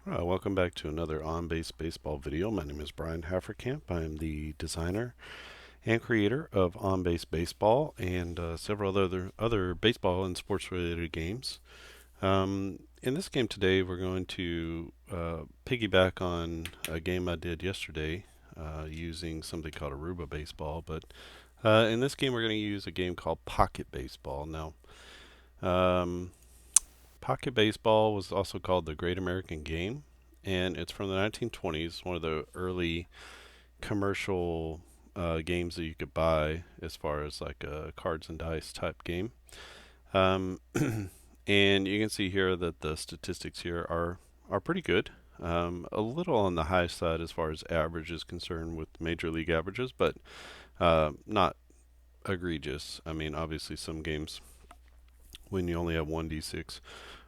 Welcome back to another on-base baseball video. My name is Brian Haferkamp. I am the designer and creator of On-Base Baseball and several other baseball and sports-related games. In this game today, we're going to piggyback on a game I did yesterday using something called Aruba Baseball. But in this game, we're going to use a game called Pocket Baseball. Now, um, Pocket Baseball was also called the Great American Game, and it's from the 1920s, one of the early commercial games that you could buy as far as like a cards and dice type game. Um, and you can see here that the statistics here are pretty good. A little on the high side as far as average is concerned with major league averages, but not egregious. I mean, obviously, some games when you only have one d6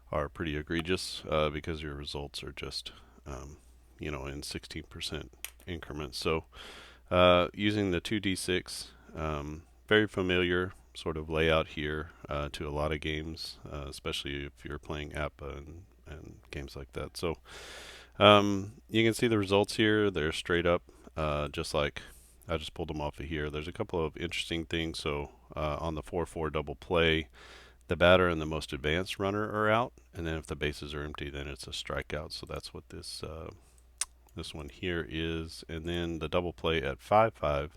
are pretty egregious because your results are just, in 16% increments. So using the 2d6, very familiar sort of layout here to a lot of games, especially if you're playing APBA and games like that. So you can see the results here. They're straight up, just like I just pulled them off of here. There's a couple of interesting things. So on the 4-4 double play, the batter and the most advanced runner are out, and then if the bases are empty, then it's a strikeout. So that's what this one here is. And then the double play at 5-5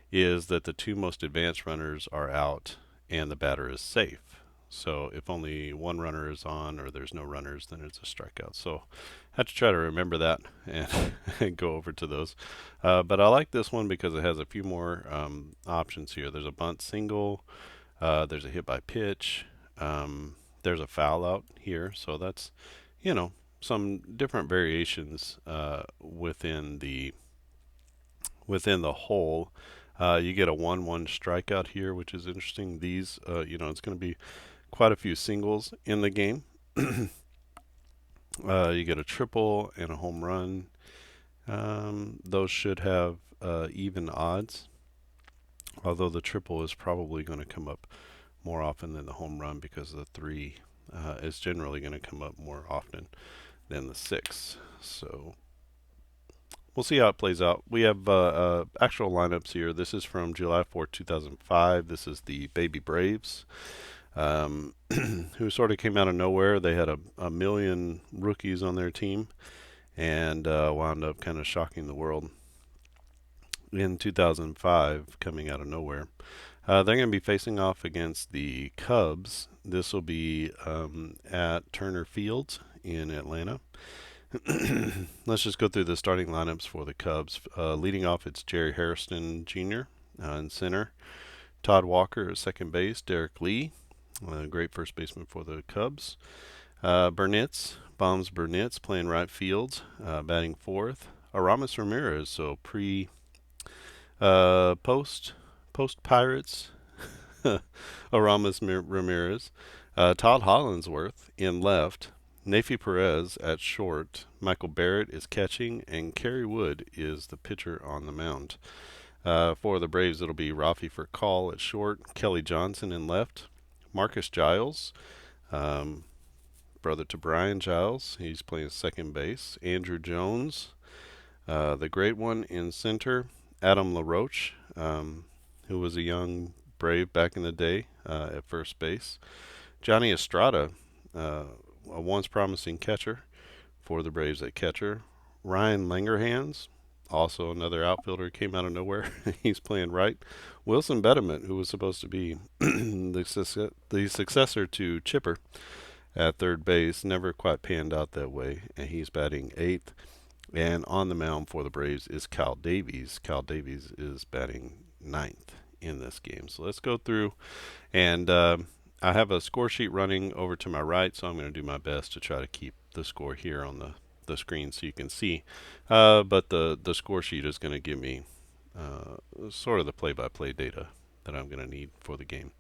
is that the two most advanced runners are out and the batter is safe. So if only one runner is on or there's no runners, then it's a strikeout. So I have to try to remember that and, and go over to those. But I like this one because it has a few more options here. There's a bunt single, there's a hit by pitch. There's a foul out here, so that's some different variations within the whole. You get a 1-1 strikeout here, which is interesting. These, it's going to be quite a few singles in the game. You get a triple and a home run. Those should have even odds, although the triple is probably going to come up more often than the home run because the 3 is generally going to come up more often than the 6. So we'll see how it plays out. We have actual lineups here. This is from July 4th, 2005. This is the Baby Braves, who sort of came out of nowhere. They had a million rookies on their team and wound up kind of shocking the world in 2005, coming out of nowhere. They're going to be facing off against the Cubs. This will be at Turner Field in Atlanta. Let's just go through the starting lineups for the Cubs. Leading off, it's Jerry Hairston Jr. In center. Todd Walker at second base. Derek Lee, great first baseman for the Cubs. Bombs Burnitz playing right field, batting fourth. Aramis Ramirez, so post Pirates. Aramis Ramirez. Todd Hollinsworth in left. Nafi Perez at short. Michael Barrett is catching, and Kerry Wood is the pitcher on the mound. For the Braves, it'll be Rafi Furcal at short. Kelly Johnson in left. Marcus Giles, brother to Brian Giles. He's playing second base. Andrew Jones, the great one, in center. Adam LaRoche, who was a young Brave back in the day at first base. Johnny Estrada, a once promising catcher for the Braves at catcher. Ryan Langerhans, also another outfielder, came out of nowhere. He's playing right. Wilson Betterman, who was supposed to be the successor to Chipper at third base, never quite panned out that way, and he's batting eighth. And on the mound for the Braves is Cal Davies. Cal Davies is batting ninth in this game. So let's go through, and I have a score sheet running over to my right, so I'm going to do my best to try to keep the score here on the screen so you can see. But the score sheet is going to give me sort of the play-by-play data that I'm going to need for the game.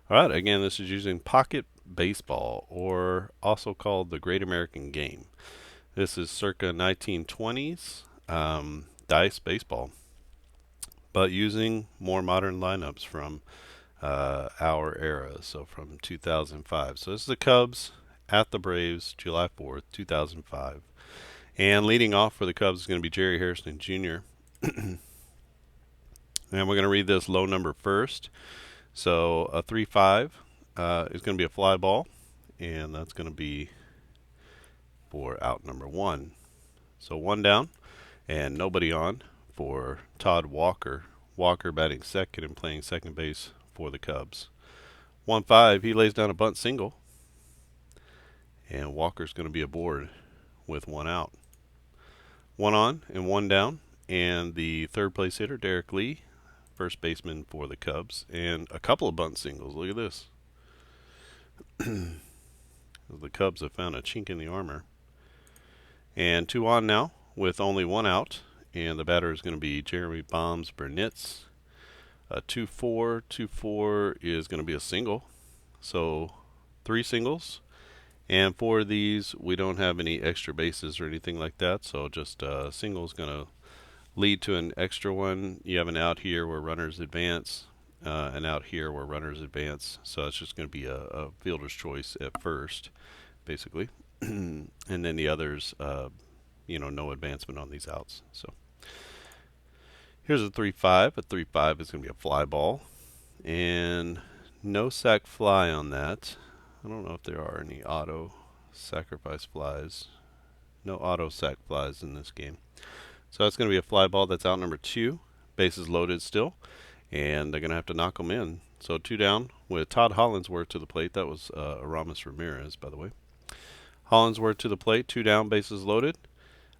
All right, again, this is using Pocket Baseball, or also called the Great American Game. This is circa 1920s dice baseball, but using more modern lineups from our era, so from 2005. So this is the Cubs at the Braves, July 4th, 2005. And leading off for the Cubs is going to be Jerry Hairston Jr. And we're going to read this low number first. So a 3-5 is going to be a fly ball, and that's going to be for out number 1. So 1 down and nobody on for Todd Walker. Walker batting second and playing second base for the Cubs. 1-5, he lays down a bunt single, and Walker's going to be aboard with 1 out. 1 on and 1 down, and the third place hitter, Derek Lee, first baseman for the Cubs, and a couple of bunt singles. Look at this. The Cubs have found a chink in the armor. And 2 on now with only 1 out, and the batter is going to be Jeremy Bombs Burnitz. 2-4. 2-4 is going to be a single. So 3 singles. And for these, we don't have any extra bases or anything like that. So just a single is going to lead to an extra one. You have an out here where runners advance, an out here where runners advance. So it's just going to be a fielder's choice at first, basically. And then the others, no advancement on these outs. So here's a 3-5. A 3-5 is going to be a fly ball, and no sac fly on that. I don't know if there are any auto sacrifice flies. No auto sac flies in this game. So that's going to be a fly ball. That's out number 2. Bases loaded still, and they're going to have to knock them in. So 2 down with Todd Hollinsworth to the plate. That was Aramis Ramirez, by the way. Hollinsworth to the plate, 2 down, bases loaded.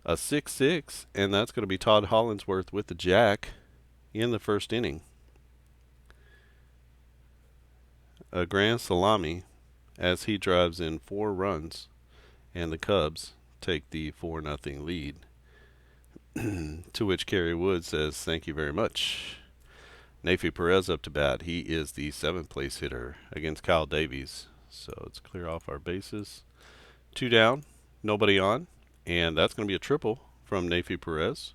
A 6-6, and that's going to be Todd Hollinsworth with the jack in the first inning. A grand salami as he drives in 4 runs, and the Cubs take the 4-0 lead. To which Kerry Wood says, "Thank you very much." Nafi Perez up to bat. He is the 7th place hitter against Kyle Davies. So let's clear off our bases. 2 down, nobody on, and that's going to be a triple from Nafi Perez,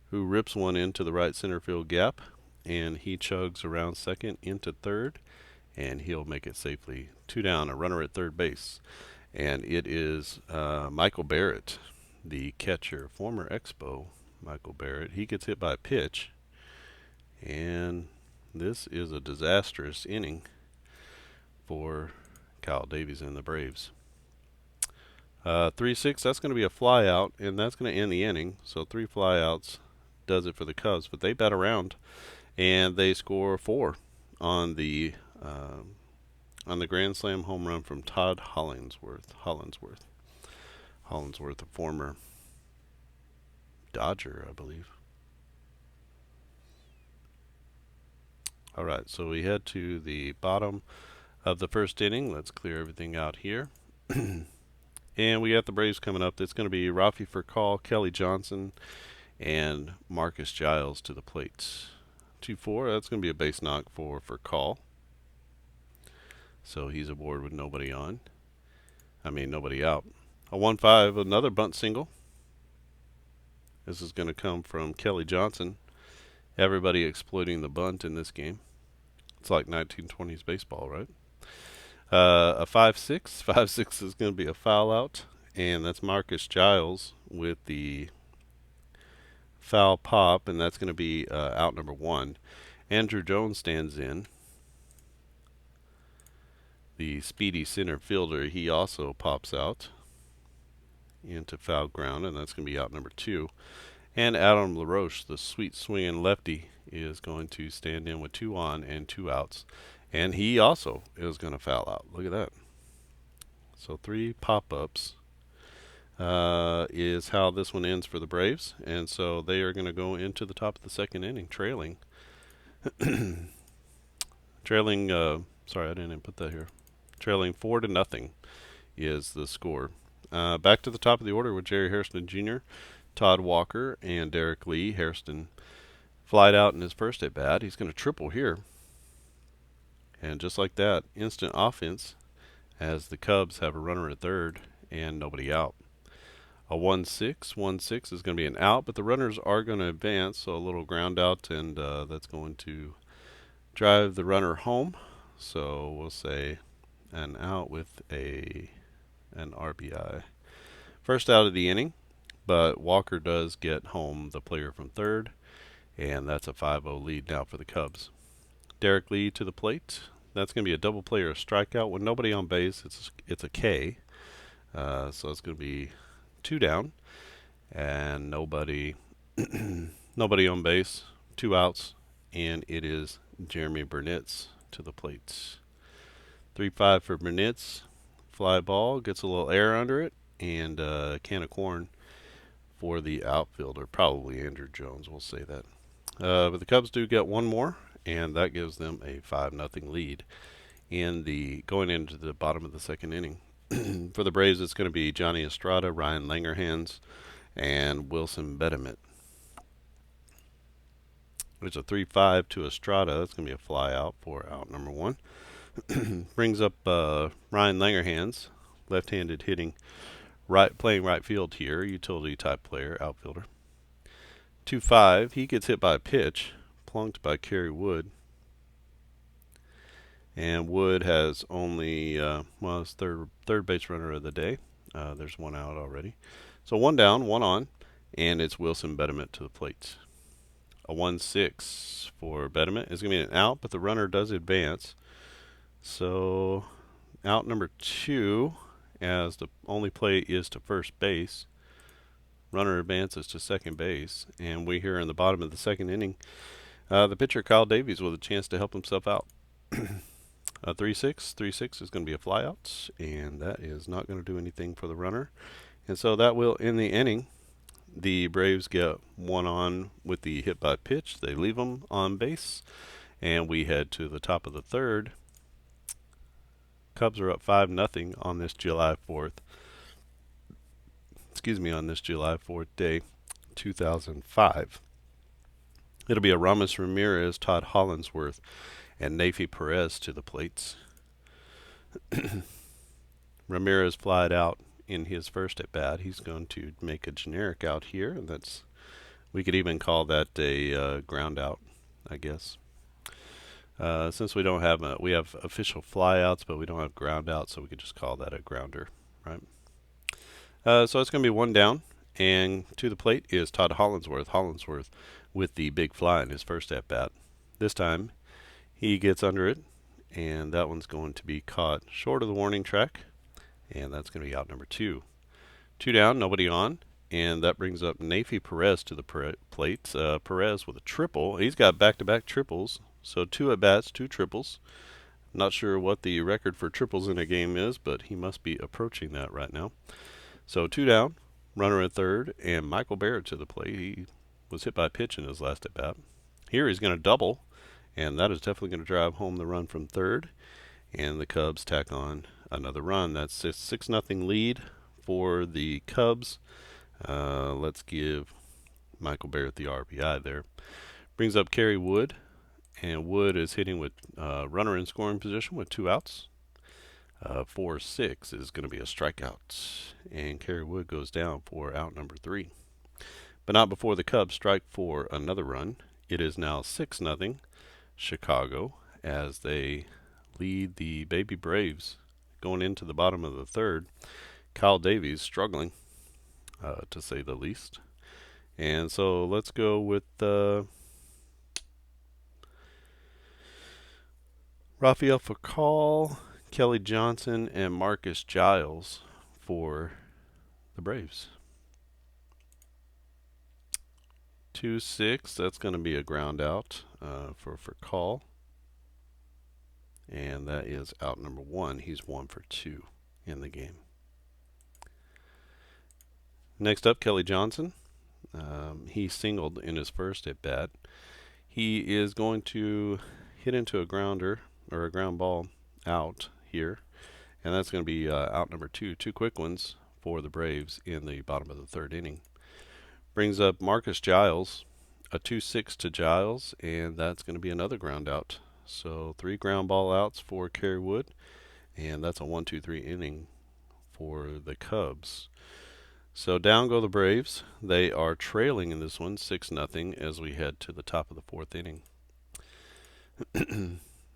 who rips one into the right center field gap, and he chugs around second into third, and he'll make it safely. 2 down, a runner at third base, and it is Michael Barrett, the catcher, former Expo Michael Barrett. He gets hit by a pitch, and this is a disastrous inning for Kyle Davies and the Braves. 3-6, that's going to be a fly out, and that's going to end the inning. So 3 flyouts does it for the Cubs, but they bat around, and they score 4 on the grand slam home run from Todd Hollinsworth. Hollinsworth, a former Dodger, I believe. All right, so we head to the bottom of the first inning. Let's clear everything out here. And we got the Braves coming up. It's going to be Rafi Furcal, Kelly Johnson, and Marcus Giles to the plate. 2-4, that's going to be a base knock for Furcal. So he's aboard with nobody on. Nobody out. A 1-5, another bunt single. This is going to come from Kelly Johnson. Everybody exploiting the bunt in this game. It's like 1920s baseball, right? A 5-6. 5-6 is going to be a foul out, and that's Marcus Giles with the foul pop, and that's going to be out number 1. Andrew Jones stands in. The speedy center fielder, he also pops out into foul ground, and that's going to be out number 2. And Adam LaRoche, the sweet swinging lefty, is going to stand in with 2 on and 2 outs. And he also is going to foul out. Look at that. So 3 pop-ups is how this one ends for the Braves. And so they are going to go into the top of the second inning trailing. Sorry, I didn't even put that here. Trailing 4-0 is the score. Back to the top of the order with Jerry Hairston Jr., Todd Walker, and Derek Lee. Hairston flied out in his first at bat. He's going to triple here. And just like that, instant offense as the Cubs have a runner at third and nobody out. A 1-6. 1-6 is going to be an out, but the runners are going to advance, so a little ground out, and that's going to drive the runner home. So we'll say an out with a an RBI. First out of the inning, but Walker does get home the player from third, and that's a 5-0 lead now for the Cubs. Derek Lee to the plate. That's going to be a double play or a strikeout with nobody on base. It's a K, so it's going to be 2 down and nobody nobody on base, 2 outs, and it is Jeremy Burnitz to the plate. 3-5 for Burnitz. Fly ball, gets a little air under it, and a can of corn for the outfielder, probably Andrew Jones, we'll say that. But the Cubs do get one more, and that gives them a 5-0 lead in the going into the bottom of the second inning. For the Braves, it's going to be Johnny Estrada, Ryan Langerhans, and Wilson Betterment. There's a 3-5 to Estrada. That's going to be a fly out for out number 1. Brings up Ryan Langerhans, left-handed hitting, playing right field here, utility type player, outfielder. 2-5. He gets hit by a pitch, plunked by Kerry Wood. And Wood has only, his third base runner of the day. There's 1 out already. So 1 down, 1 on, and it's Wilson Betterment to the plate. A 1-6 for Betterment is going to be an out, but the runner does advance. So out number 2, as the only play is to first base. Runner advances to second base, and we here in the bottom of the second inning, the pitcher Kyle Davies with a chance to help himself out. A 3-6 is going to be a flyout, and that is not going to do anything for the runner. And so that will end the inning. The Braves get 1 on with the hit by pitch. They leave them on base, and we head to the top of the third. Cubs are up 5-0 on this July 4th. On this July 4th day, 2005. It'll be a Ramos Ramirez, Todd Hollinsworth, and Nafi Perez to the plates. Ramirez flied out in his first at bat. He's going to make a generic out here, and we could even call that a ground out, I guess. Since we don't have we have official flyouts, but we don't have ground outs, so we could just call that a grounder, right? So it's going to be 1 down, and to the plate is Todd Hollinsworth. Hollinsworth with the big fly in his first at bat. This time he gets under it, and that one's going to be caught short of the warning track, and that's going to be out number 2. 2 down, nobody on, and that brings up Nafi Perez to the plate. Perez with a triple. He's got back-to-back triples, so 2 at-bats, 2 triples. Not sure what the record for triples in a game is, but he must be approaching that right now. So 2 down, runner at third, and Michael Barrett to the plate. He was hit by a pitch in his last at-bat. Here he's going to double, and that is definitely going to drive home the run from third, and the Cubs tack on another run. That's a 6-0 lead for the Cubs. Let's give Michael Barrett the RBI there. Brings up Kerry Wood, and Wood is hitting with runner in scoring position with 2 outs. 4-6 is going to be a strikeout, and Kerry Wood goes down for out number 3. But not before the Cubs strike for another run. It is now 6-0 Chicago as they lead the Baby Braves going into the bottom of the third. Kyle Davies struggling, to say the least. And so let's go with Rafael Furcal, Kelly Johnson, and Marcus Giles for the Braves. 2-6, that's going to be a ground out for Furcal. And that is out number 1. He's 1 for 2 in the game. Next up, Kelly Johnson. He singled in his first at bat. He is going to hit into a grounder or a ground ball out here, and that's going to be out number 2. 2 quick ones for the Braves in the bottom of the third inning. Brings up Marcus Giles, a 2-6 to Giles, and that's going to be another ground out. So 3 ground ball outs for Kerry Wood, and that's a 1-2-3 inning for the Cubs. So down go the Braves. They are trailing in this one 6-0 as we head to the top of the 4th inning.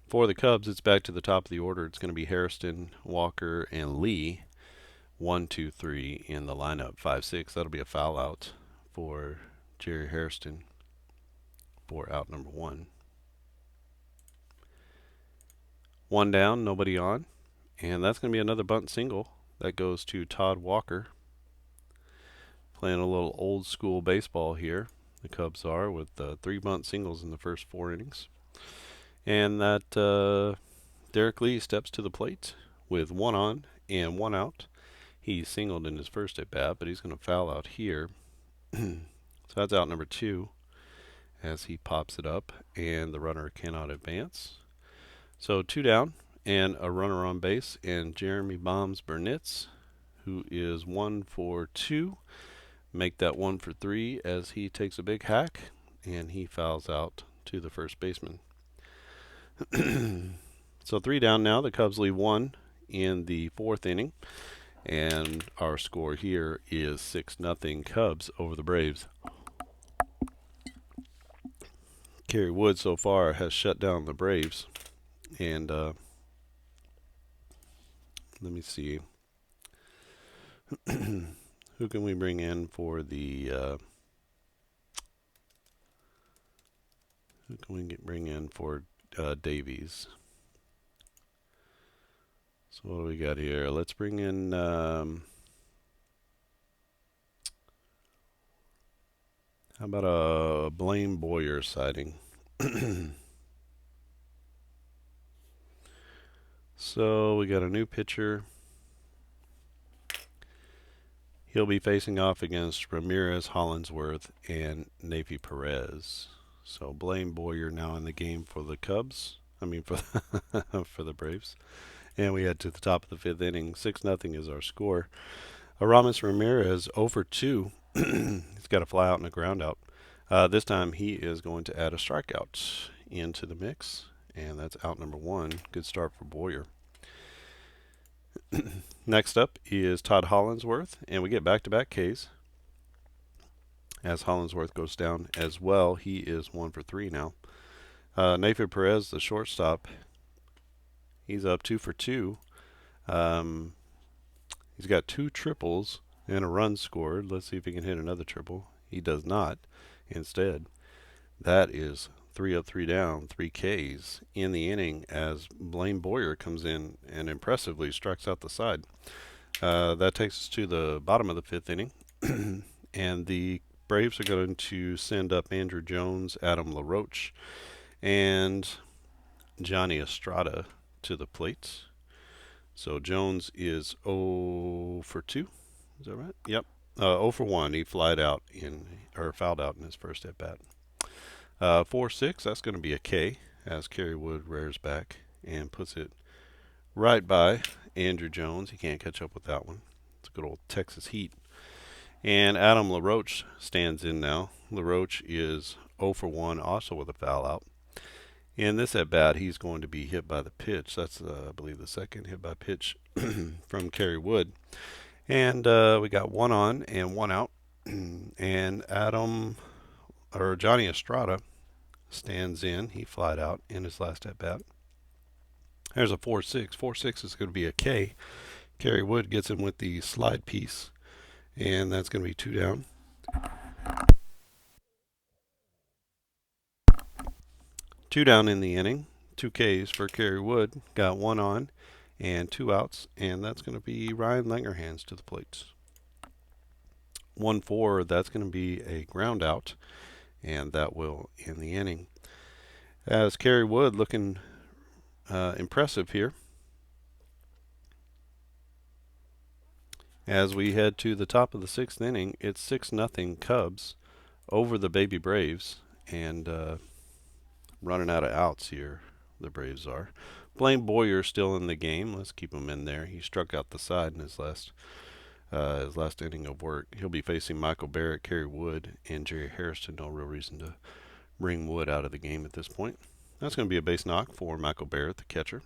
For the Cubs, it's back to the top of the order. It's going to be Hairston, Walker, and Lee. 1, 2, 3 in the lineup. 5, 6. That'll be a foul out for Jerry Hairston for out number 1. 1 down, nobody on. And that's going to be another bunt single. That goes to Todd Walker. Playing a little old school baseball here. The Cubs are with 3 bunt singles in the first 4 innings. And that Derek Lee steps to the plate with 1 on and 1 out. He singled in his first at bat, but he's going to foul out here. So that's out number 2 as he pops it up, and the runner cannot advance. So 2 down and a runner on base, and Jeremy Bombs Burnitz, who is 1 for 2, make that 1 for 3 as he takes a big hack and he fouls out to the first baseman. So 3 down now. The Cubs leave 1 in the 4th inning, and our score here is 6-0 Cubs over the Braves. Kerry Wood so far has shut down the Braves, and let me see. Who can we bring in for the Davies? So what do we got here? Let's bring in how about a Blaine Boyer sighting? So we got a new pitcher. He'll be facing off against Ramirez, Hollinsworth, and Navy Perez. So Blaine Boyer now in the game for the Cubs. I mean for for the Braves. And we head to the top of the 5th inning. 6-0 is our score. Aramis Ramirez 0 for 2. He's got a fly out and a ground out. This time he is going to add a strikeout into the mix, and that's out number 1. Good start for Boyer. Next up is Todd Hollinsworth, and we get back-to-back Ks. As Hollinsworth goes down as well, he is 1 for 3 now. Nayfield Perez, the shortstop, he's up 2 for 2. He's got 2 triples and a run scored. Let's see if he can hit another triple. He does not. Instead, that is 3 up, 3 down, 3 Ks in the inning as Blaine Boyer comes in and impressively strikes out the side. That takes us to the bottom of the 5th inning, and the Braves are going to send up Andrew Jones, Adam LaRoche, and Johnny Estrada to the plate. So Jones is 0 for 2. Is that right? Yep. 0 for 1. He fouled out in his first at bat. 4-6. That's going to be a K as Kerry Wood rears back and puts it right by Andrew Jones. He can't catch up with that one. It's a good old Texas heat. And Adam LaRoche stands in now. LaRoche is 0 for 1, also with a foul out. In this at bat, he's going to be hit by the pitch. That's, I believe, the second hit by pitch from Kerry Wood. And we got 1 on and 1 out. And Johnny Estrada stands in. He flied out in his last at bat. There's a 4-6. 4-6 is going to be a K. Kerry Wood gets him with the slide piece, and that's going to be 2 down. 2 down in the inning. 2 Ks for Kerry Wood. Got 1 on and 2 outs, and that's going to be Ryan Langerhans to the plate. 1-4, that's going to be a ground out, and that will end the inning. As Kerry Wood looking impressive here. As we head to the top of the 6th inning, it's 6-0 Cubs over the Baby Braves, and running out of outs here, the Braves are. Blaine Boyer still in the game. Let's keep him in there. He struck out the side in his last inning of work. He'll be facing Michael Barrett, Kerry Wood, and Jerry Hairston. No real reason to bring Wood out of the game at this point. That's going to be a base knock for Michael Barrett, the catcher.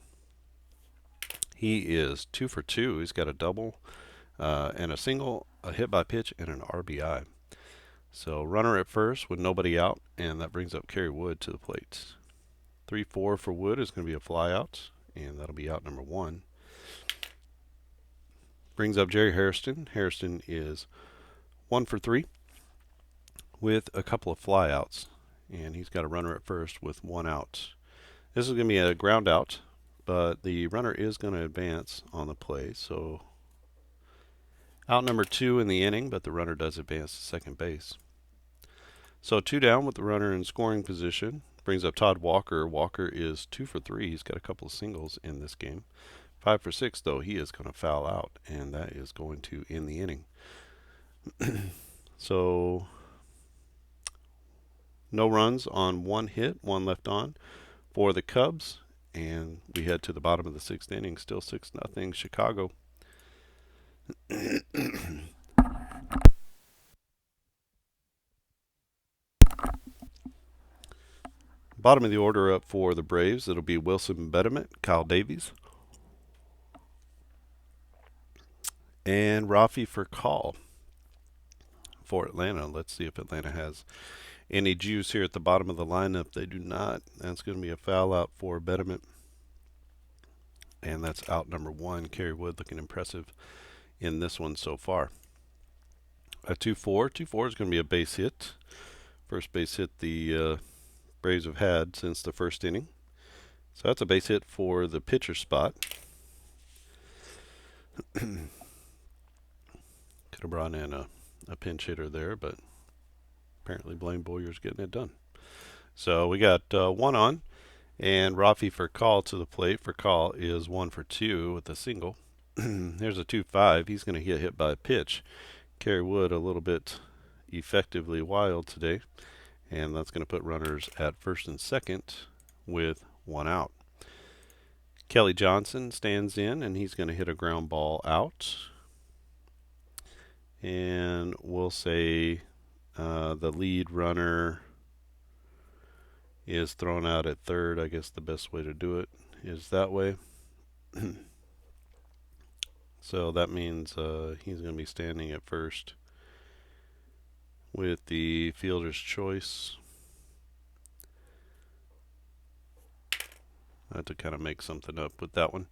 He is 2 for 2. He's got a double and a single, a hit by pitch, and an RBI. So runner at first with nobody out, and that brings up Kerry Wood to the plate. 3-4 for Wood is going to be a fly out, and that'll be out number 1. Brings up Jerry Hairston. Hairston is 1 for 3 with a couple of flyouts, and he's got a runner at first with 1 out. This is going to be a ground out, but the runner is going to advance on the play, so out number 2 in the inning, but the runner does advance to second base. So 2 down with the runner in scoring position. Brings up Todd Walker. Walker is 2 for 3. He's got a couple of singles in this game. 5 for 6, though. He is going to foul out, and that is going to end the inning. So no runs on 1 hit, 1 left on for the Cubs. And we head to the bottom of the 6th inning. Still 6-0 Chicago. Bottom of the order up for the Braves, it'll be Wilson Betterment, Kyle Davies, and Rafi for call for Atlanta. Let's see if Atlanta has any juice here at the bottom of the lineup. They do not. That's going to be a foul out for Betterment, and that's out number 1. Kerry Wood looking impressive in this one so far. A 2-4. 2-4 is going to be a base hit. First base hit the Braves have had since the first inning. So that's a base hit for the pitcher spot. Could have brought in a pinch hitter there, but apparently Blaine Boyer's getting it done. So we got 1 on, and Rafi for call to the plate. For call is 1 for 2 with a single. There's a 2-5. He's going to get hit by a pitch. Kerry Wood a little bit effectively wild today. And that's going to put runners at first and second with 1 out. Kelly Johnson stands in, and he's going to hit a ground ball out. And we'll say the lead runner is thrown out at third. I guess the best way to do it is that way. So that means he's going to be standing at first with the fielder's choice. I had to kind of make something up with that one.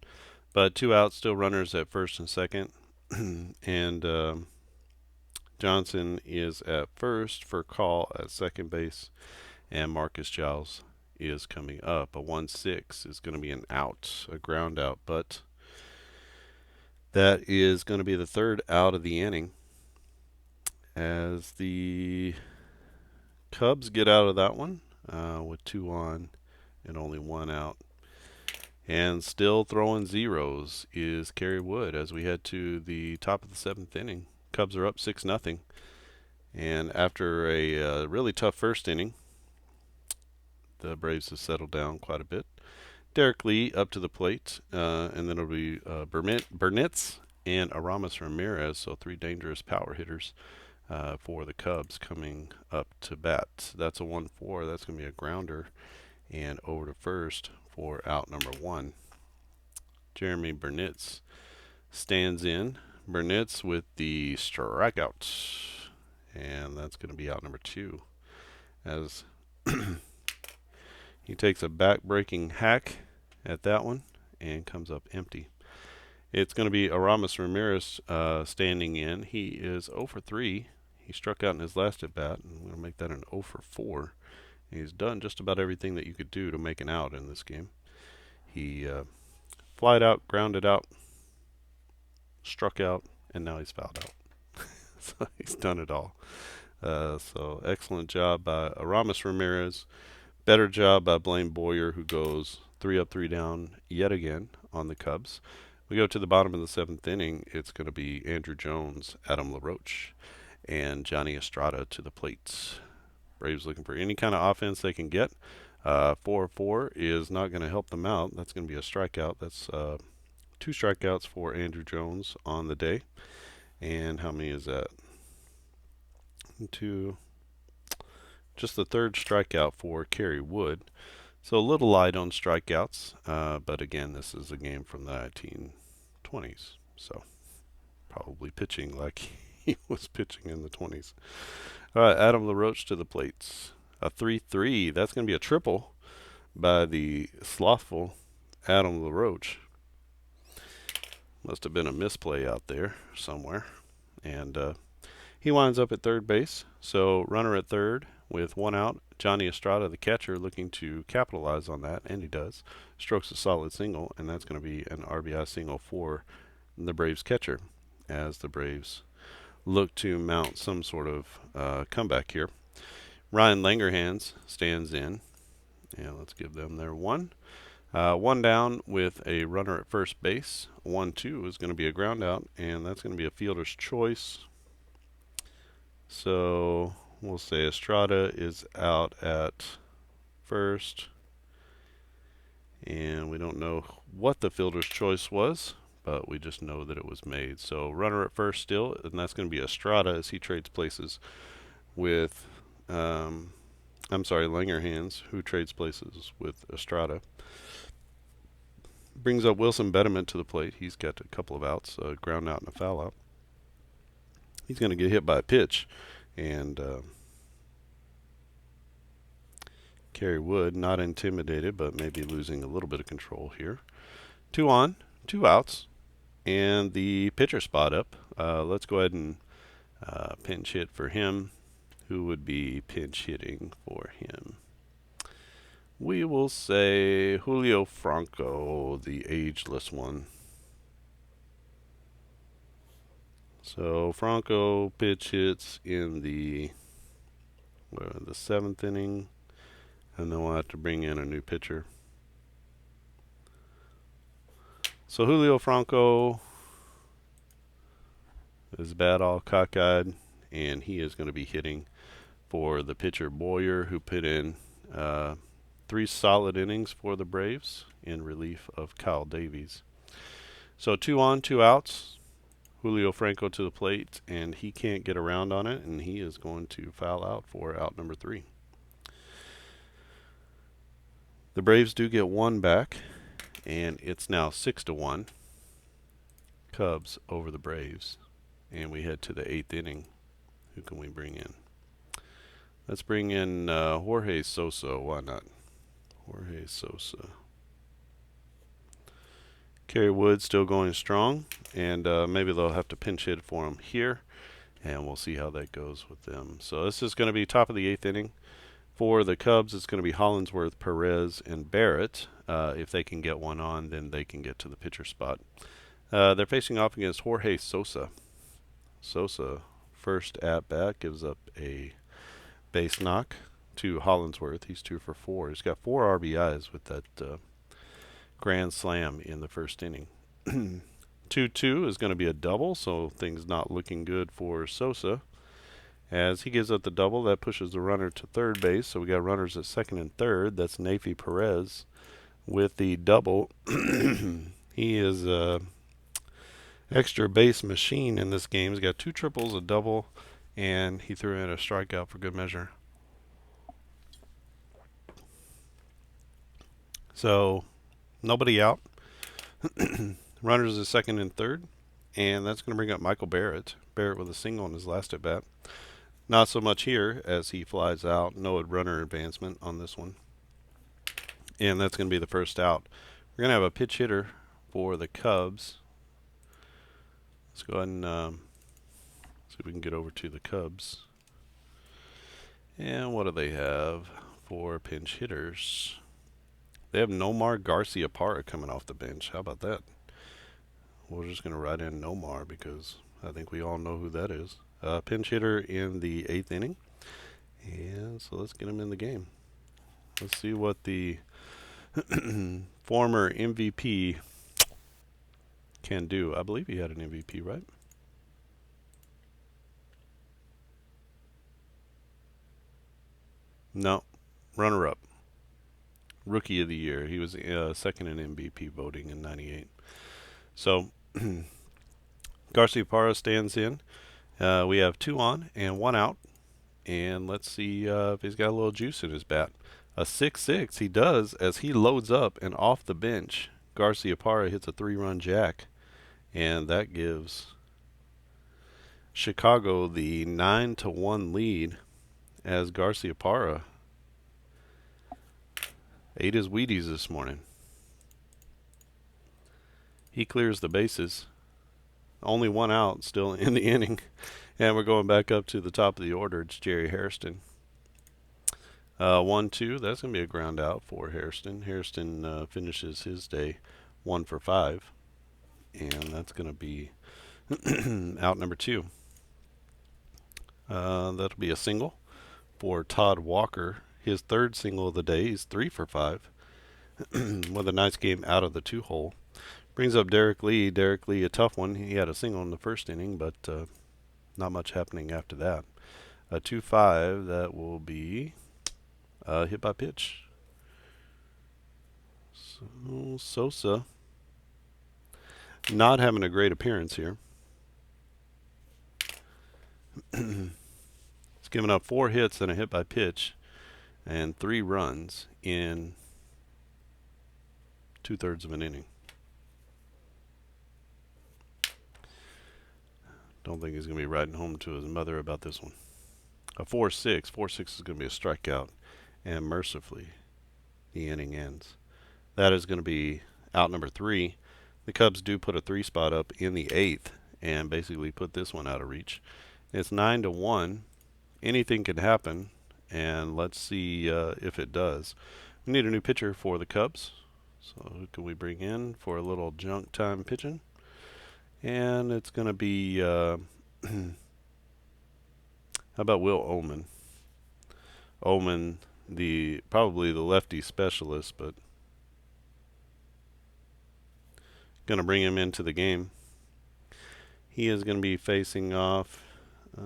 But 2 outs, still runners at first and second. And Johnson is at first for call at second base. And Marcus Giles is coming up. A 1-6 is going to be an out, a ground out. But that is going to be the 3rd out of the inning, as the Cubs get out of that one with 2 on and only 1 out. And still throwing zeros is Kerry Wood as we head to the top of the 7th inning. Cubs are up 6-0. And after a really tough first inning, the Braves have settled down quite a bit. Derek Lee up to the plate, and then it'll be Burnitz and Aramis Ramirez, so 3 dangerous power hitters for the Cubs coming up to bat. That's a 1-4. That's going to be a grounder, and over to first for out number 1. Jeremy Burnitz stands in. Burnitz with the strikeout, and that's going to be out number 2 as he takes a back-breaking hack at that one and comes up empty. It's going to be Aramis Ramirez standing in. He is 0 for 3. He struck out in his last at bat, and I'm going to make that an 0 for 4. He's done just about everything that you could do to make an out in this game. He flied out, grounded out, struck out, and now he's fouled out. So he's done it all. So excellent job by Aramis Ramirez. Better job by Blaine Boyer, who goes 3 up, 3 down yet again on the Cubs. We go to the bottom of the 7th inning. It's going to be Andrew Jones, Adam LaRoche, and Johnny Estrada to the plate. Braves looking for any kind of offense they can get. 4-4 is not going to help them out. That's going to be a strikeout. That's 2 strikeouts for Andrew Jones on the day. And how many is that? 2. Just the 3rd strikeout for Kerry Wood. So a little light on strikeouts. But again, this is a game from the 1920s. So probably pitching like he was pitching in the 20s. All right, Adam LaRoche to the plates. A 3-3. That's going to be a triple by the slothful Adam LaRoche. Must have been a misplay out there somewhere. And he winds up at third base. So runner at third with one out. Johnny Estrada, the catcher, looking to capitalize on that, and he does. Strokes a solid single, and that's going to be an RBI single for the Braves catcher as the Braves look to mount some sort of comeback here. Ryan Langerhans stands in, and let's give them their one. One down with a runner at first base. 1-2 is going to be a ground out, and that's going to be a fielder's choice. So we'll say Estrada is out at first, and we don't know what the fielder's choice was, but we just know that it was made. So runner at first still, and that's going to be Estrada as he trades places with, Langerhans, who trades places with Estrada. Brings up Wilson Betterman to the plate. He's got a couple of outs, a ground out and a foul out. He's going to get hit by a pitch, and Kerry Wood, not intimidated, but maybe losing a little bit of control here. 2 on, 2 outs, and the pitcher spot up. Let's go ahead and pinch hit for him. Who would be pinch hitting for him? We will say Julio Franco, the ageless one. So Franco pitch hits in the 7th inning, and then we'll have to bring in a new pitcher. So Julio Franco is bad, all cockeyed, and he is going to be hitting for the pitcher Boyer, who put in 3 solid innings for the Braves in relief of Kyle Davies. So 2 on, 2 outs. Julio Franco to the plate, and he can't get around on it, and he is going to foul out for out number 3. The Braves do get 1 back, and it's now 6-1. Cubs over the Braves, and we head to the 8th inning. Who can we bring in? Let's bring in Jorge Sosa. Why not? Jorge Sosa. Kerry Wood still going strong, and maybe they'll have to pinch hit for him here, and we'll see how that goes with them. So this is going to be top of the 8th inning. For the Cubs, it's going to be Hollinsworth, Perez, and Barrett. If they can get one on, then they can get to the pitcher spot. They're facing off against Jorge Sosa. Sosa, first at bat, gives up a base knock to Hollinsworth. He's 2 for 4. He's got 4 RBIs with that grand slam in the first inning. 2-2 is going to be a double, so things not looking good for Sosa. As he gives up the double, that pushes the runner to third base, so we got runners at second and third. That's Nafi Perez with the double. He is a extra base machine in this game. He's got 2 triples, a double, and he threw in a strikeout for good measure. So nobody out. Runners at second and third, and that's going to bring up Michael Barrett. Barrett with a single in his last at bat. Not so much here as he flies out. No runner advancement on this one, and that's going to be the first out. We're going to have a pitch hitter for the Cubs. Let's go ahead and see if we can get over to the Cubs. And what do they have for pinch hitters? They have Nomar Garcia-Parra coming off the bench. How about that? We're just going to write in Nomar because I think we all know who that is. Pinch hitter in the 8th inning. And so let's get him in the game. Let's see what the former MVP can do. I believe he had an MVP, right? No. Runner-up. Rookie of the year. He was second in MVP voting in 98. So Garcia-Parra stands in. We have 2 on and 1 out. And let's see if he's got a little juice in his bat. A 6-6 he does as he loads up, and off the bench, Garcia-Parra hits a 3-run jack. And that gives Chicago the 9-1 lead as Garcia-Parra ate his Wheaties this morning. He clears the bases, only one out still in the inning. And we're going back up to the top of the order. It's Jerry Hairston. 1-2. That's going to be a ground out for Hairston. Hairston finishes his day 1 for 5. And that's going to be out number 2. That'll be a single for Todd Walker. His third single of the day. He's 3 for 5 with a nice game out of the 2-hole. Brings up Derek Lee. Derek Lee, a tough one. He had a single in the first inning, but not much happening after that. A 2-5, that will be hit by pitch. So Sosa not having a great appearance here. He's given up 4 hits and a hit by pitch and 3 runs in 2/3 of an inning. Don't think he's going to be riding home to his mother about this one. A 4-6. 4-6 is going to be a strikeout. And mercifully, the inning ends. That is going to be out number 3. The Cubs do put a 3 spot up in the 8th and basically put this one out of reach. It's 9-1. Anything can happen, and let's see if it does. We need a new pitcher for the Cubs. So who can we bring in for a little junk time pitching? And it's going to be, how about Will Oman? Oman, probably the lefty specialist, but going to bring him into the game. He is going to be facing off I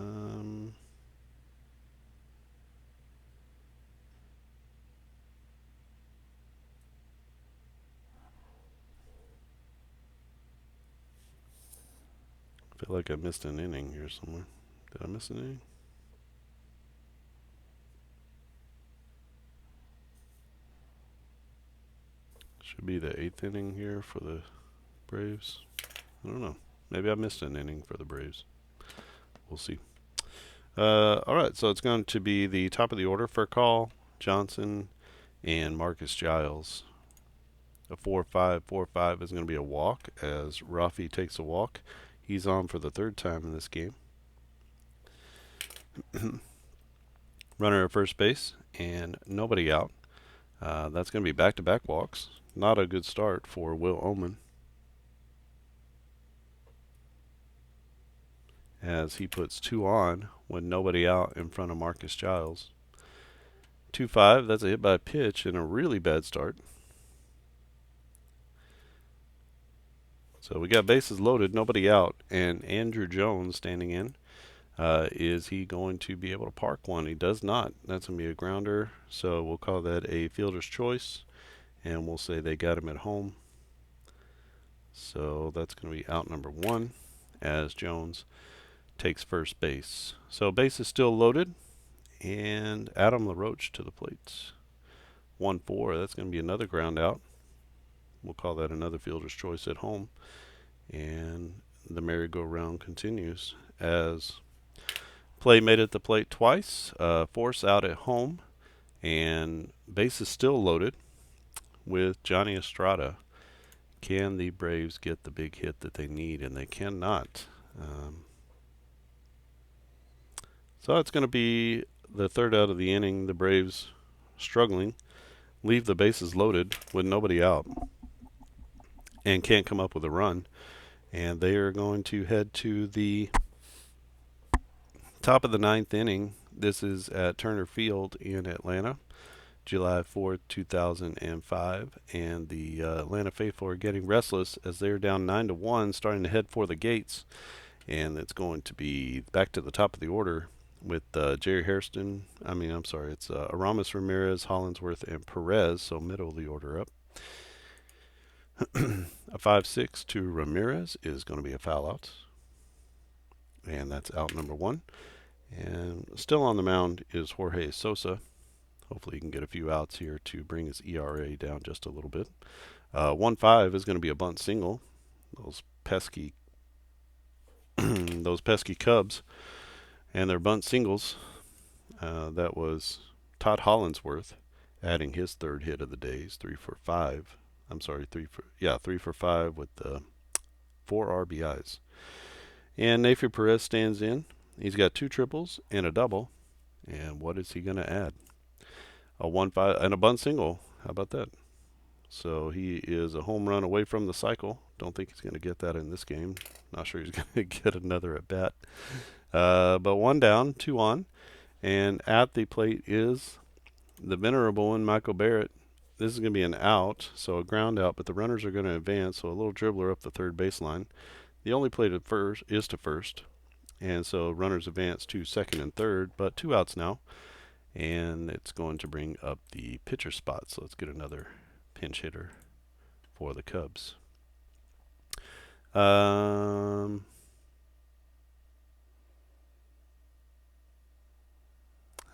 feel like I missed an inning here somewhere. Did I miss an inning? Should be the 8th inning here for the Braves. I don't know. Maybe I missed an inning for the Braves. We'll see. All right, so it's going to be the top of the order for Call, Johnson, and Marcus Giles. A 4-5. 4-5 is going to be a walk as Rafi takes a walk. He's on for the 3rd time in this game. Runner at first base and nobody out. That's going to be back-to-back walks. Not a good start for Will Oman, as he puts 2 on with nobody out in front of Marcus Giles. 2-5, that's a hit by pitch and a really bad start. So we got bases loaded, nobody out, and Andrew Jones standing in. Is he going to be able to park one? He does not. That's going to be a grounder, so we'll call that a fielder's choice, and we'll say they got him at home. So that's going to be out number 1 as Jones takes first base. So base is still loaded, and Adam LaRoche to the plate. 1-4, that's going to be another ground out. We'll call that another fielder's choice at home. And the merry-go-round continues as play made at the plate twice, force out at home, and base is still loaded with Johnny Estrada. Can the Braves get the big hit that they need? And they cannot. So it's going to be the 3rd out of the inning. The Braves struggling, leave the bases loaded with nobody out, and can't come up with a run. And they are going to head to the top of the 9th inning. This is at Turner Field in Atlanta, July 4th, 2005. And the Atlanta faithful are getting restless as they're down 9-1, starting to head for the gates. And it's going to be back to the top of the order with Jerry Hairston. It's Aramis, Ramirez, Hollinsworth, and Perez. So middle of the order up. A 5-6 to Ramirez is going to be a foul out. And that's out number 1. And still on the mound is Jorge Sosa. Hopefully he can get a few outs here to bring his ERA down just a little bit. 1-5 is going to be a bunt single. Those pesky Cubs and their bunt singles. That was Todd Hollinsworth adding his 3rd hit of the day. He's 3 for 5 with 4 RBIs. And Nafi Perez stands in. He's got 2 triples and a double. And what is he going to add? A 1-5 and a bunt single. How about that? So he is a home run away from the cycle. Don't think he's going to get that in this game. Not sure he's going to get another at bat. But 1 down, 2 on. And at the plate is the venerable one, Michael Barrett. This is going to be an out, so a ground out, but the runners are going to advance, so a little dribbler up the third baseline. The only play to first is to first, and so runners advance to second and third, but 2 outs now, and it's going to bring up the pitcher spot. So let's get another pinch hitter for the Cubs. How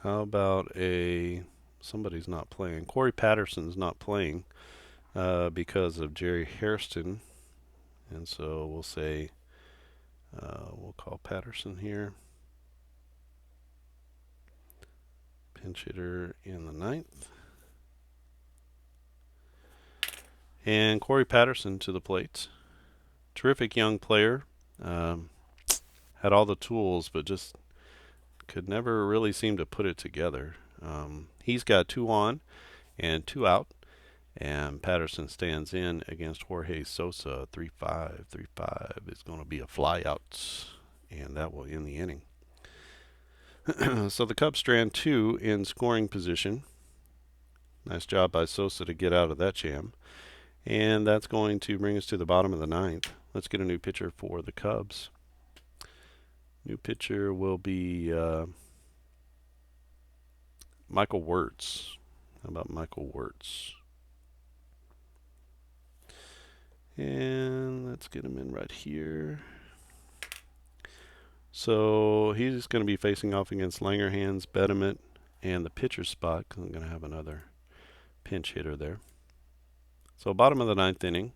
about somebody's not playing. Corey Patterson's not playing because of Jerry Hairston. And so we'll say, we'll call Patterson here. Pinch hitter in the 9th. And Corey Patterson to the plate. Terrific young player. Had all the tools, but just could never really seem to put it together. He's got 2 on and 2 out. And Patterson stands in against Jorge Sosa. 3-5. 3-5 is going to be a fly out, and that will end the inning. So the Cubs strand 2 in scoring position. Nice job by Sosa to get out of that jam. And that's going to bring us to the bottom of the 9th. Let's get a new pitcher for the Cubs. New pitcher will be Michael Wirtz. How about Michael Wirtz? And let's get him in right here. So he's going to be facing off against Langerhans, Betterment, and the pitcher spot, because I'm going to have another pinch hitter there. So bottom of the 9th inning.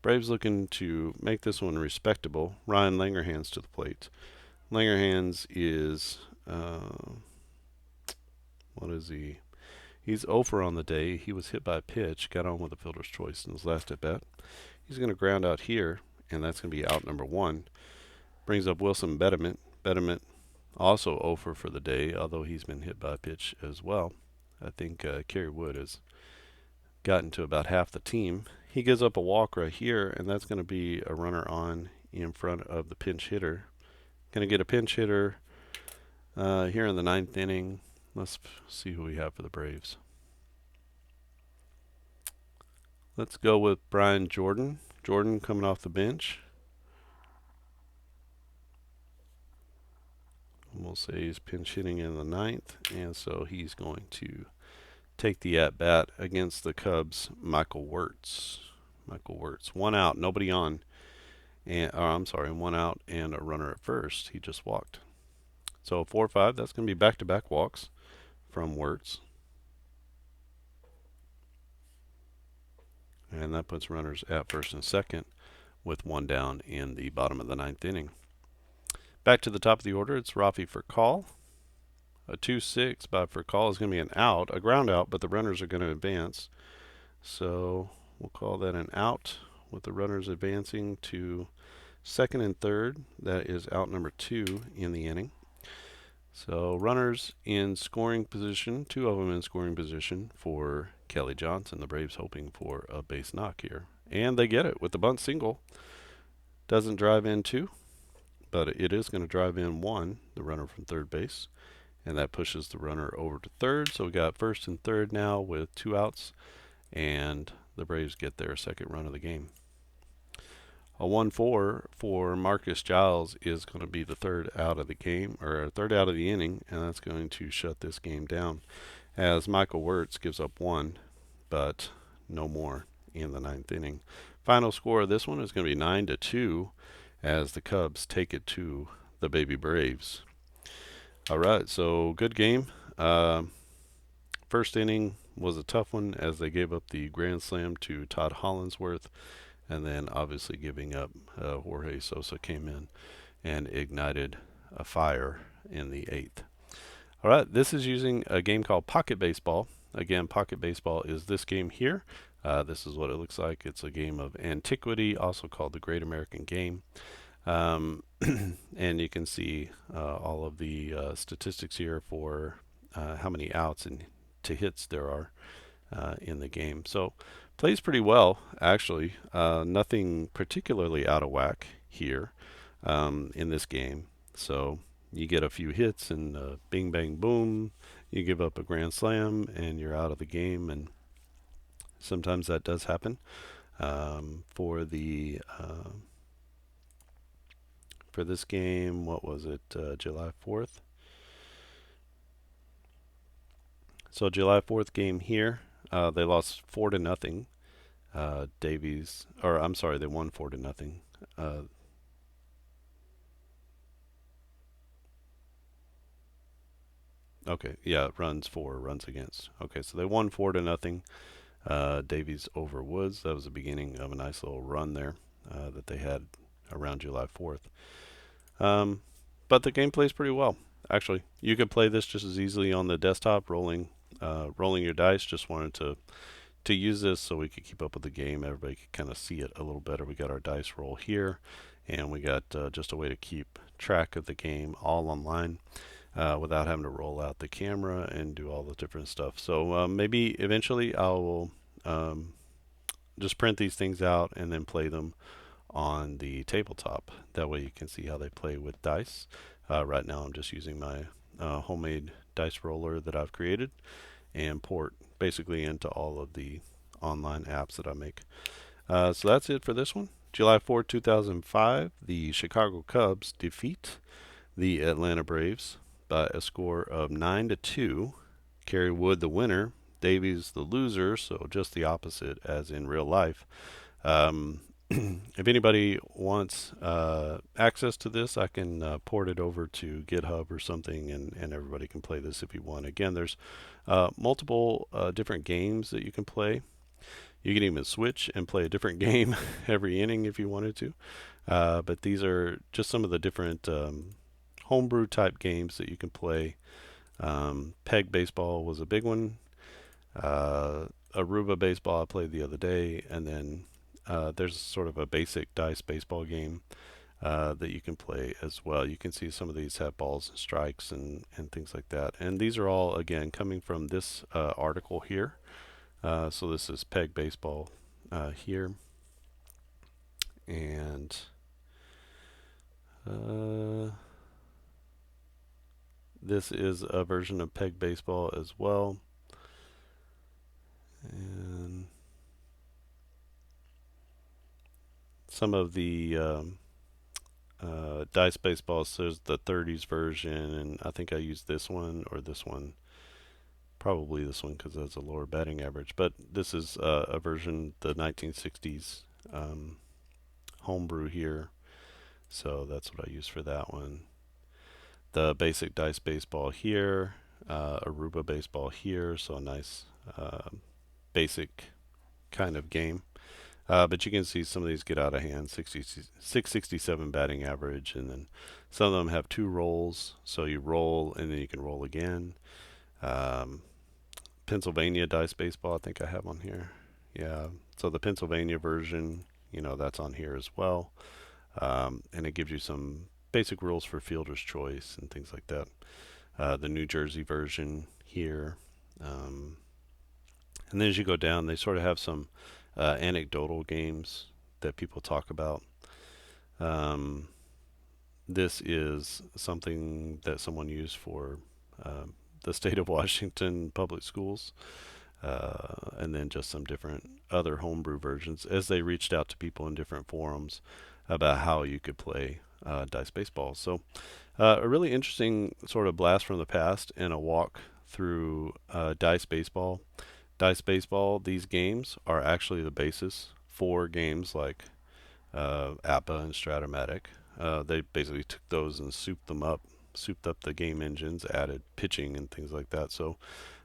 Braves looking to make this one respectable. Ryan Langerhans to the plate. Langerhans is, what is he? He's 0 for on the day. He was hit by a pitch, got on with a fielder's choice in his last at bat. He's going to ground out here, and that's going to be out number 1. Brings up Wilson Betterment. Betterment also 0 for the day, although he's been hit by a pitch as well. I think Kerry Wood has gotten to about half the team. He gives up a walk right here, and that's going to be a runner on in front of the pinch hitter. Going to get a pinch hitter here in the 9th inning. Let's see who we have for the Braves. Let's go with Brian Jordan. Jordan coming off the bench. We'll say he's pinch hitting in the 9th, and so he's going to take the at-bat against the Cubs, Michael Wirtz. Michael Wirtz. 1 out, nobody on. And, I'm sorry, 1 out and a runner at first. He just walked. So 4-5, that's going to be back-to-back walks from Wirtz. And that puts runners at first and second with 1 down in the bottom of the 9th inning. Back to the top of the order, it's Rafi Furcal. A 2-6 by Furcal is going to be an out, a ground out, but the runners are going to advance. So we'll call that an out with the runners advancing to second and third. That is out number 2 in the inning. So runners in scoring position, 2 of them in scoring position for Kelly Johnson. The Braves hoping for a base knock here. And they get it with the bunt single. Doesn't drive in 2, but it is going to drive in 1, the runner from third base. And that pushes the runner over to third. So we got first and third now with 2 outs. And the Braves get their second run of the game. A 1-4 for Marcus Giles is going to be the third out of the game, or third out of the inning, and that's going to shut this game down as Michael Wirtz gives up 1, but no more in the 9th inning. Final score of this one is going to be 9-2 as the Cubs take it to the Baby Braves. All right, so good game. First inning was a tough one as they gave up the grand slam to Todd Hollinsworth. And then obviously giving up, Jorge Sosa came in and ignited a fire in the 8th. All right, this is using a game called Pocket Baseball. Again, Pocket Baseball is this game here. This is what it looks like. It's a game of antiquity, also called the Great American Game. And you can see all of the statistics here for how many outs and to hits there are in the game. So plays pretty well, actually. Nothing particularly out of whack here in this game. So you get a few hits and bing, bang, boom. You give up a grand slam and you're out of the game. And sometimes that does happen. For the for this game, what was it? July 4th. So July 4th game here, they lost 4-0. Davies, or I'm sorry, they won 4-0. Uh, okay, yeah, runs for, runs against. Okay, so they won 4-0. Davies over Woods. That was the beginning of a nice little run there that they had around July 4th. Um, but the game plays pretty well. Actually, you could play this just as easily on the desktop, rolling your dice. Just wanted to use this so we could keep up with the game. Everybody could kind of see it a little better. We got our dice roll here, and we got just a way to keep track of the game all online without having to roll out the camera and do all the different stuff. So maybe eventually I will just print these things out and then play them on the tabletop. That way you can see how they play with dice. Right now I'm just using my homemade dice roller that I've created and port basically into all of the online apps that I make. So that's it for this one. July 4, 2005, the Chicago Cubs defeat the Atlanta Braves by a score of 9-2. Kerry Wood the winner, Davies the loser, so just the opposite as in real life. Um, if anybody wants access to this, I can port it over to GitHub or something, and everybody can play this if you want. Again, there's multiple different games that you can play. You can even switch and play a different game every inning if you wanted to. But these are just some of the different homebrew type games that you can play. Peg baseball was a big one. Aruba baseball I played the other day, and then there's sort of a basic dice baseball game that you can play as well. You can see some of these have balls and strikes and things like that. And these are all, again, coming from this article here. So this is Peg Baseball here. And this is a version of Peg Baseball as well. And some of the dice baseball says the 30s version, and I think I used this one or this one, probably this one because it has a lower batting average. But this is a version, the 1960s homebrew here, so that's what I use for that one. The basic dice baseball here, Aruba baseball here, so a nice basic kind of game. But you can see some of these get out of hand. 667 batting average, and then some of them have two rolls. So you roll, and then you can roll again. Pennsylvania dice baseball, I think I have on here. Yeah, so the Pennsylvania version, that's on here as well. And it gives you some basic rules for fielder's choice and things like that. The New Jersey version here. And then as you go down, they sort of have some anecdotal games that people talk about. This is something that someone used for the state of Washington public schools, and then just some different other homebrew versions as they reached out to people in different forums about how you could play dice baseball. So a really interesting sort of blast from the past and a walk through dice baseball. Dice baseball, these games are actually the basis for games like APBA and Strat-O-Matic. They basically took those and souped up the game engines, added pitching and things like that. So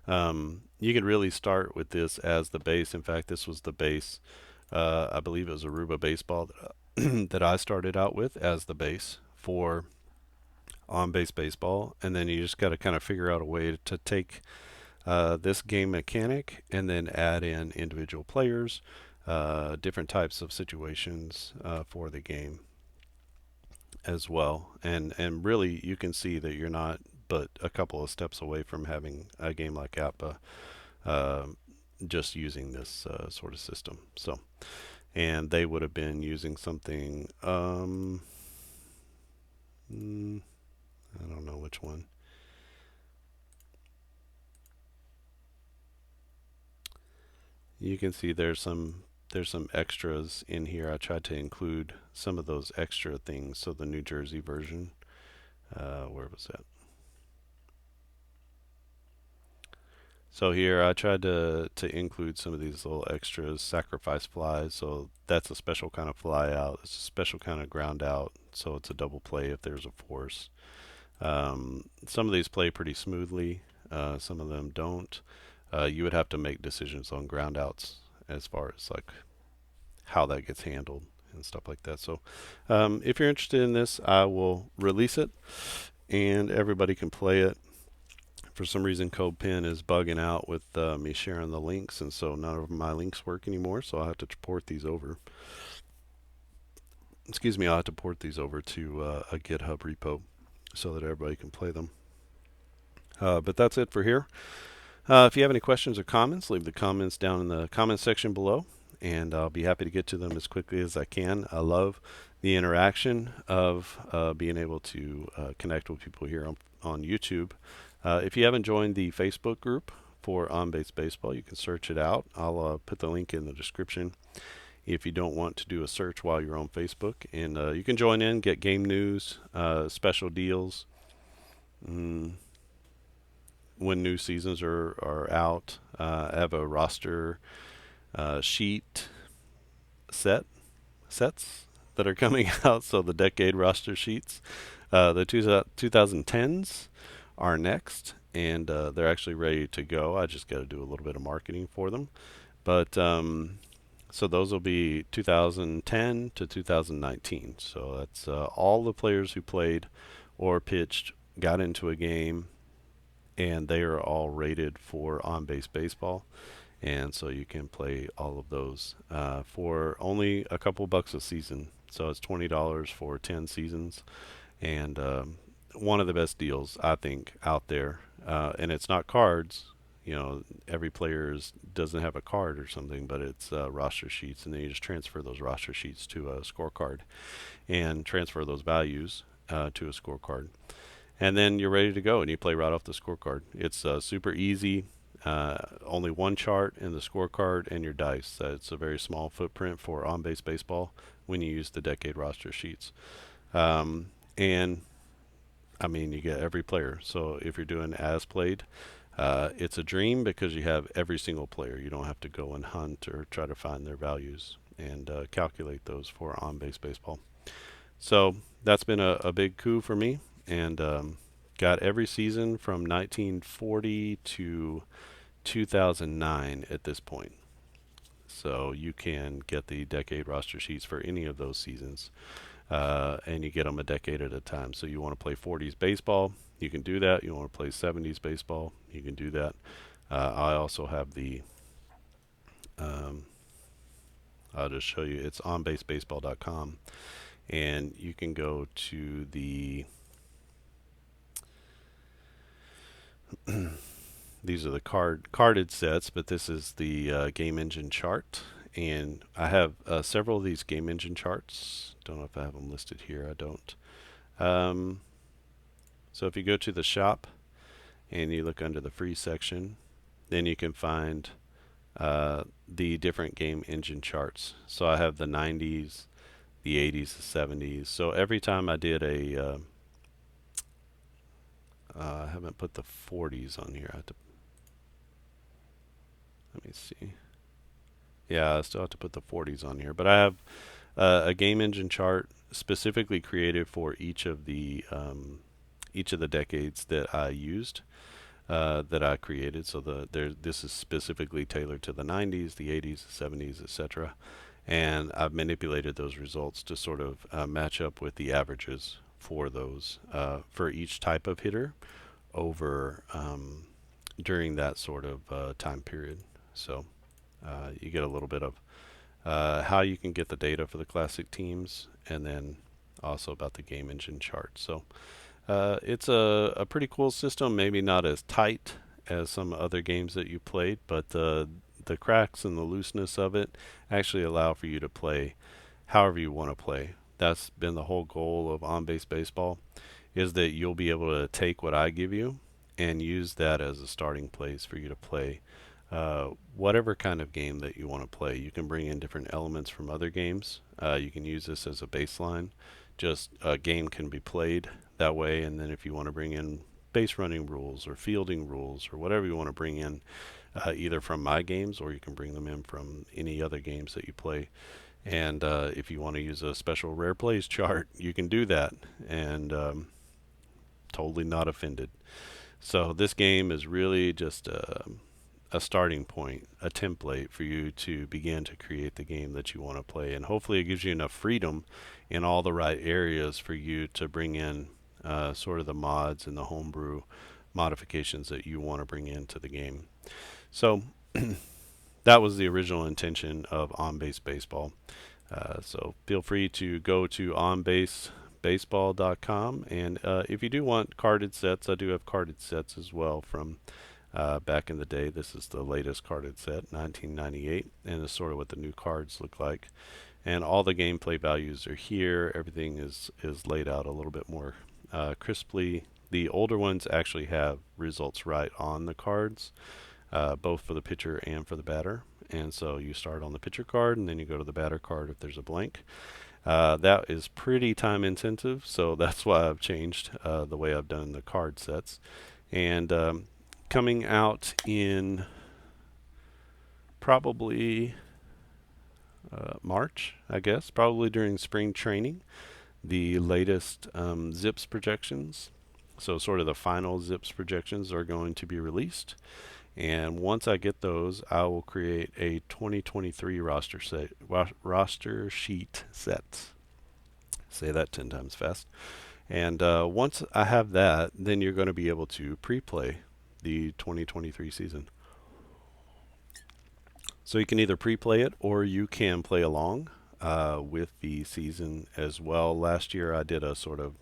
you could really start with this as the base. In fact, this was the base. I believe it was Aruba baseball that I started out with as the base for on-base baseball, and then you just got to kind of figure out a way to take this game mechanic and then add in individual players, different types of situations for the game. as well. And really, you can see that you're not but a couple of steps away from having a game like APBA, uh, just using this sort of system. So, and they would have been using something. Mm, I don't know which one. You can see there's some extras in here. I tried to include some of those extra things. So the New Jersey version, where was that? So here I tried to include some of these little extras, sacrifice flies. So that's a special kind of fly out. It's a special kind of ground out. So it's a double play if there's a force. Some of these play pretty smoothly. Some of them don't. You would have to make decisions on ground outs as far as like how that gets handled and stuff like that. So if you're interested in this, I will release it and everybody can play it. For some reason, CodePen is bugging out with me sharing the links, and so none of my links work anymore. So I'll have to port these over. Excuse me, I'll have to port these over to a GitHub repo so that everybody can play them. But that's it for here. If you have any questions or comments, leave the comments down in the comments section below, and I'll be happy to get to them as quickly as I can. I love the interaction of being able to connect with people here on YouTube. If you haven't joined the Facebook group for On-Base Baseball, you can search it out. I'll put the link in the description if you don't want to do a search while you're on Facebook. And you can join in, get game news, special deals, when new seasons are out. I have a roster sheet sets that are coming out. So the decade roster sheets, the 2010s are next, and they're actually ready to go. I just got to do a little bit of marketing for them. But so those will be 2010 to 2019. So that's all the players who played or pitched, got into a game, and they are all rated for on-base baseball. And so you can play all of those for only a couple bucks a season. So it's $20 for 10 seasons, and one of the best deals I think out there. And it's not cards. You know, every player doesn't have a card or something, but it's roster sheets, and then you just transfer those roster sheets to a scorecard, and transfer those values to a scorecard, and then you're ready to go, and you play right off the scorecard. It's super easy. Only one chart in the scorecard and your dice. It's a very small footprint for on-base baseball when you use the decade roster sheets. And I mean, you get every player. So if you're doing as played, it's a dream because you have every single player. You don't have to go and hunt or try to find their values and calculate those for on-base baseball. So that's been a big coup for me, and got every season from 1940 to 2009 at this point. So you can get the decade roster sheets for any of those seasons, and you get them a decade at a time. So you want to play 40s baseball, you can do that. You want to play 70s baseball, you can do that. I also have the, um, I'll just show you, it's onbasebaseball.com, and you can go to the these are the carded sets, but this is the game engine chart, and I have several of these game engine charts. Don't know if I have them listed here. I don't. Um, so if you go to the shop and you look under the free section, then you can find the different game engine charts. So I have the 90s, the 80s, the 70s. So every time I did I haven't put the 40s on here. I have to, let me see. Yeah, I still have to put the 40s on here, but I have a game engine chart specifically created for each of the decades that I used, that I created. So this is specifically tailored to the 90s, the 80s, the 70s, etc. And I've manipulated those results to sort of match up with the averages for those for each type of hitter over during that sort of time period. So you get a little bit of how you can get the data for the classic teams, and then also about the game engine chart. So it's a pretty cool system, maybe not as tight as some other games that you played, but the cracks and the looseness of it actually allow for you to play however you want to play. That's been the whole goal of on-base baseball, is that you'll be able to take what I give you and use that as a starting place for you to play whatever kind of game that you want to play. You can bring in different elements from other games. You can use this as a baseline. Just a game can be played that way, and then if you want to bring in base running rules or fielding rules or whatever you want to bring in, either from my games or you can bring them in from any other games that you play. And if you want to use a special rare plays chart, you can do that, and totally not offended. So this game is really just a starting point, a template for you to begin to create the game that you want to play. And hopefully it gives you enough freedom in all the right areas for you to bring in sort of the mods and the homebrew modifications that you want to bring into the game. So that was the original intention of on-base baseball. So feel free to go to onbasebaseball.com, and if you do want carded sets, I do have carded sets as well from back in the day. This is the latest carded set, 1998, and it's sort of what the new cards look like. And all the gameplay values are here. Everything is laid out a little bit more crisply. The older ones actually have results right on the cards, both for the pitcher and for the batter. And so you start on the pitcher card, and then you go to the batter card if there's a blank. That is pretty time intensive, so that's why I've changed the way I've done the card sets. And coming out in probably March, I guess, probably during spring training, the latest ZiPS projections. So sort of the final ZiPS projections are going to be released. And once I get those, I will create a 2023 roster sheet set. Say that 10 times fast. And once I have that, then you're going to be able to pre-play the 2023 season. So you can either pre-play it or you can play along with the season as well. Last year I did a sort of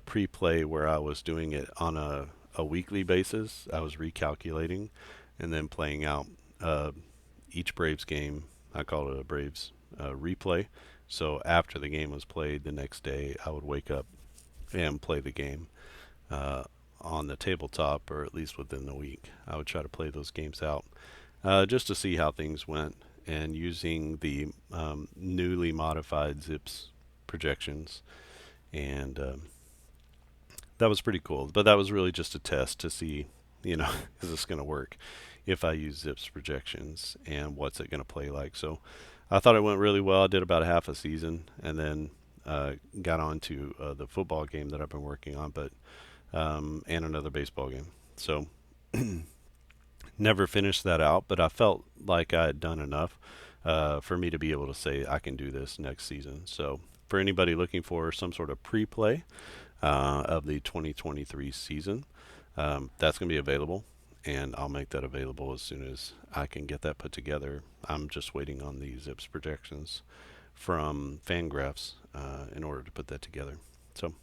pre-play where I was doing it on a weekly basis. I was recalculating and then playing out each Braves game. I call it a Braves replay. So after the game was played the next day, I would wake up and play the game on the tabletop, or at least within the week. I would try to play those games out just to see how things went, and using the newly modified ZiPS projections. And that was pretty cool. But that was really just a test to see, is this going to work if I use ZiPS projections, and what's it going to play like. So I thought it went really well. I did about half a season, and then got on to the football game that I've been working on, but and another baseball game. So never finished that out, but I felt like I had done enough for me to be able to say I can do this next season. So for anybody looking for some sort of pre-play of the 2023 season, that's going to be available, and I'll make that available as soon as I can get that put together. I'm just waiting on the ZiPS projections from Fangraphs in order to put that together. So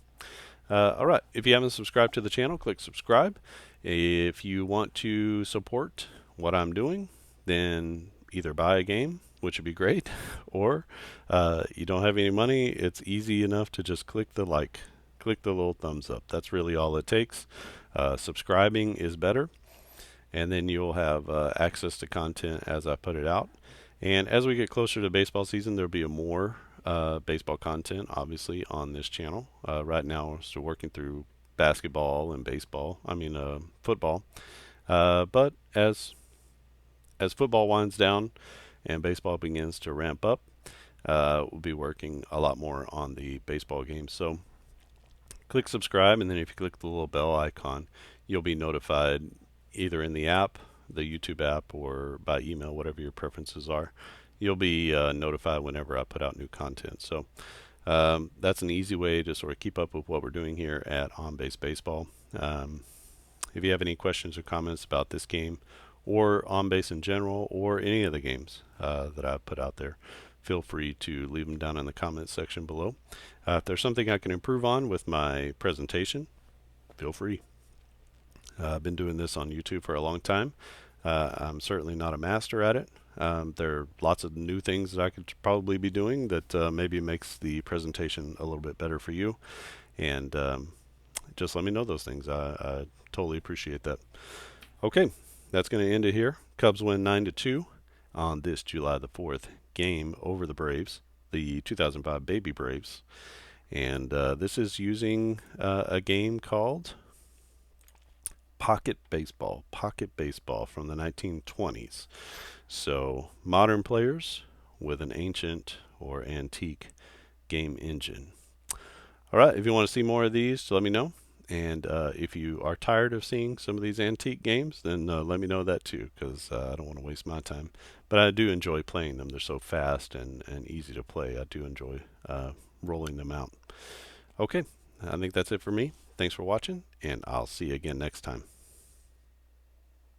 all right, if you haven't subscribed to the channel, click subscribe. If you want to support what I'm doing, then either buy a game, which would be great, or you don't have any money, it's easy enough to just click the little thumbs up. That's really all it takes. Subscribing is better, and then you'll have access to content as I put it out. And as we get closer to baseball season, there'll be more baseball content, obviously, on this channel. Right now, we're still working through basketball and football. But as football winds down and baseball begins to ramp up, we'll be working a lot more on the baseball games. So click subscribe, and then if you click the little bell icon, you'll be notified either in the app, the YouTube app, or by email, whatever your preferences are. You'll be notified whenever I put out new content. So that's an easy way to sort of keep up with what we're doing here at On Base Baseball. If you have any questions or comments about this game, or On Base in general, or any of the games that I've put out there, feel free to leave them down in the comments section below. If there's something I can improve on with my presentation, feel free. I've been doing this on YouTube for a long time. I'm certainly not a master at it. There are lots of new things that I could probably be doing that maybe makes the presentation a little bit better for you. And just let me know those things. I totally appreciate that. Okay, that's going to end it here. Cubs win 9-2 on this July the 4th game over the Braves, the 2005 Baby Braves. And this is using a game called Pocket Baseball from the 1920s. So modern players with an ancient or antique game engine. All right, if you want to see more of these, let me know. And if you are tired of seeing some of these antique games, then let me know that too, because I don't want to waste my time. But I do enjoy playing them. They're so fast and easy to play. I do enjoy rolling them out. Okay, I think that's it for me. Thanks for watching, and I'll see you again next time.